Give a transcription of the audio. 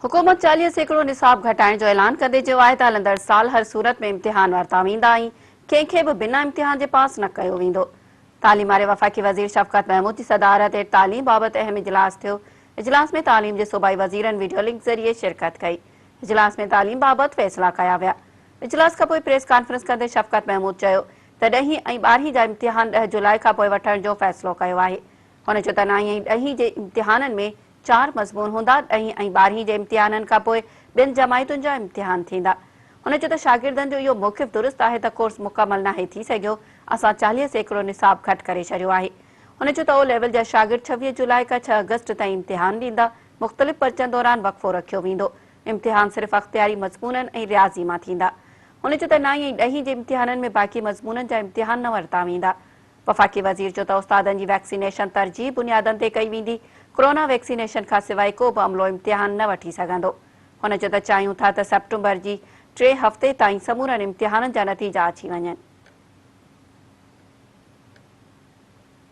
हुकूमत 40 सैकड़ो निसाब घटाइण जो ऐलान कंदे चयो आहे त हलंदड़ साल हर सूरत में इम्तिहान वरिता वेंदा ऐं कंहिंखे बि बिना इम्तिहान जे पास न कयो वेंदो। तालीम वारे वफ़ाक़ी वज़ीर शफ़क़त महमूद जी सदारत हेठि तालीम बाबति अहम इजलास थियो। इजलास में तालीम जे सूबाई वज़ीरनि वीडियो लिंक ज़रिए शिरकत कई। इजलास में तालीम बाबति फ़ैसिला कया विया। इजलास खां पोइ प्रेस कॉन्फ्रेंस कंदे शफ़क़त महमूद चयो त 10हीं ऐं 12हीं जा इम्तिहान 10 जुलाई खां पोइ वठण जो फ़ैसिलो कयो आहे। हुन चयो त 9हीं ऐं 10हीं जे इम्तिहाननि में 4 मज़मून हूंदा। 10हीं ऐं 12हीं जे इम्तिहाननि खां पोइ 2 जमायतुनि जा इम्तिहान थींदा। हुन चयो त शागिर्दनि जो इहो मौक़िफ़ दुरुस्त आहे त कोर्स मुकमल नाहे थी सघियो। असां 40 सैकड़ो निसाब घटि करे छॾियो आहे। हुन चयो त ओ लेवल जा शागिर्द 26 जुलाई खां 6 अगस्त ताईं इम्तिहान ॾींदा। मुख़्तलिफ़ पर्चनि दौरान वक़फ़ो रखियो वेंदो। इम्तिहान सिर्फ़ अख़्तियारी मज़मूननि ऐं रियाज़ी मां थींदा। हुन चयो त 9हीं ऐं 10हीं जे इम्तिहाननि में बाक़ी मज़मूननि जा इम्तिहान न वरिता वेंदा। वफ़ाक़ी वज़ीर चयो त उस्तादनि जी वैक्सीनेशन तरजीह बुनियादनि ते कई वेंदी। कोरोना वैक्सीनेशन खां सवाइ को बि अमलो इम्तिहान न वठी सघंदो। हुन चयो त चाहियूं था त सेप्टेम्बर जी 3 हफ़्ते ताईं समूरनि इम्तिहाननि जा नतीजा अची वञनि।